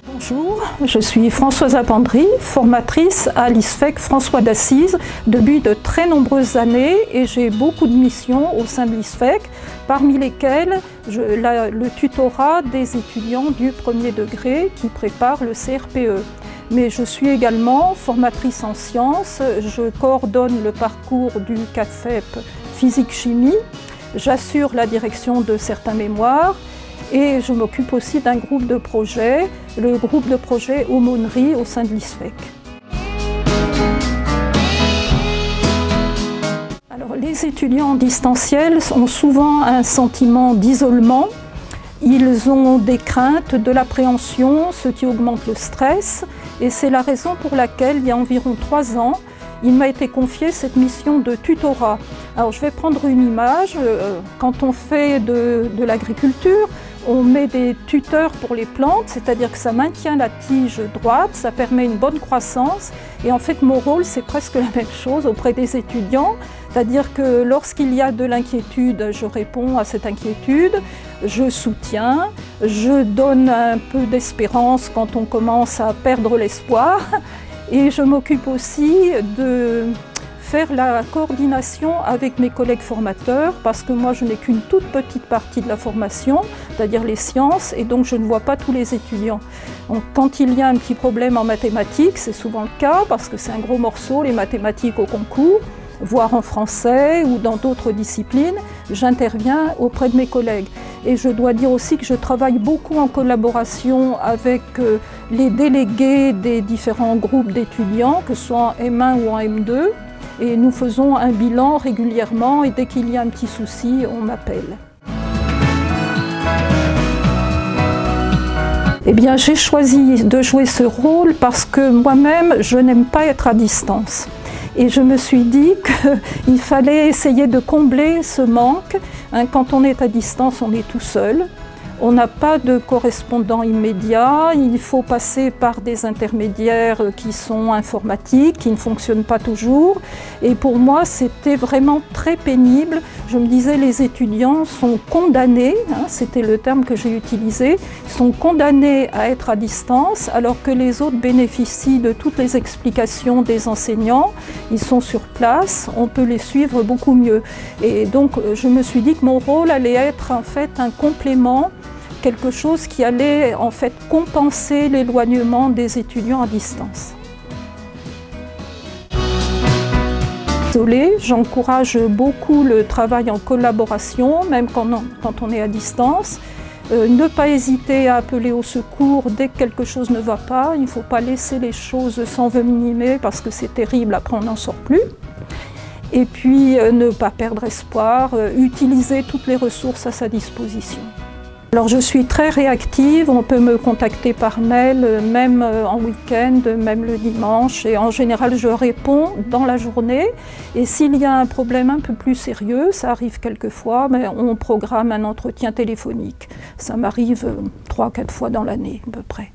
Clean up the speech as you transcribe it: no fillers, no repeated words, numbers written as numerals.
Bonjour, je suis Françoise Apandry, formatrice à l'ISFEC François d'Assise depuis de très nombreuses années et j'ai beaucoup de missions au sein de l'ISFEC, parmi lesquelles le tutorat des étudiants du premier degré qui préparent le CRPE. Mais je suis également formatrice en sciences, je coordonne le parcours du CAFEP physique-chimie, j'assure la direction de certains mémoires et je m'occupe aussi d'un groupe de projet, le groupe de projet aumônerie au sein de l'ISFEC. Alors, les étudiants en distanciel ont souvent un sentiment d'isolement. Ils ont des craintes, de l'appréhension, ce qui augmente le stress. Et c'est la raison pour laquelle, il y a environ 3 ans, il m'a été confié cette mission de tutorat. Alors je vais prendre une image. Quand on fait de l'agriculture, on met des tuteurs pour les plantes, c'est-à-dire que ça maintient la tige droite, ça permet une bonne croissance. Et en fait, mon rôle, c'est presque la même chose auprès des étudiants. C'est-à-dire que lorsqu'il y a de l'inquiétude, je réponds à cette inquiétude, je soutiens, je donne un peu d'espérance quand on commence à perdre l'espoir. Et je m'occupe aussi de faire la coordination avec mes collègues formateurs parce que moi je n'ai qu'une toute petite partie de la formation, c'est-à-dire les sciences, et donc je ne vois pas tous les étudiants. Donc, quand il y a un petit problème en mathématiques, c'est souvent le cas parce que c'est un gros morceau, les mathématiques au concours, voire en français ou dans d'autres disciplines, j'interviens auprès de mes collègues. Et je dois dire aussi que je travaille beaucoup en collaboration avec les délégués des différents groupes d'étudiants, que ce soit en M1 ou en M2. Et nous faisons un bilan régulièrement et dès qu'il y a un petit souci, on m'appelle. Eh bien, j'ai choisi de jouer ce rôle parce que moi-même, je n'aime pas être à distance. Et je me suis dit qu'il fallait essayer de combler ce manque. Quand on est à distance, on est tout seul. On n'a pas de correspondant immédiat, il faut passer par des intermédiaires qui sont informatiques, qui ne fonctionnent pas toujours. Et pour moi, c'était vraiment très pénible. Je me disais, les étudiants sont condamnés, c'était le terme que j'ai utilisé, sont condamnés à être à distance, alors que les autres bénéficient de toutes les explications des enseignants. Ils sont sur place, on peut les suivre beaucoup mieux. Et donc, je me suis dit que mon rôle allait être en fait un complément, quelque chose qui allait en fait compenser l'éloignement des étudiants à distance. J'encourage beaucoup le travail en collaboration, même quand on est à distance. Ne pas hésiter à appeler au secours dès que quelque chose ne va pas. Il ne faut pas laisser les choses s'envenimer parce que c'est terrible, après on n'en sort plus. Et puis ne pas perdre espoir, utiliser toutes les ressources à sa disposition. Alors je suis très réactive, on peut me contacter par mail, même en week-end, même le dimanche. Et en général, je réponds dans la journée. Et s'il y a un problème un peu plus sérieux, ça arrive quelquefois, mais on programme un entretien téléphonique. Ça m'arrive 3-4 fois dans l'année à peu près.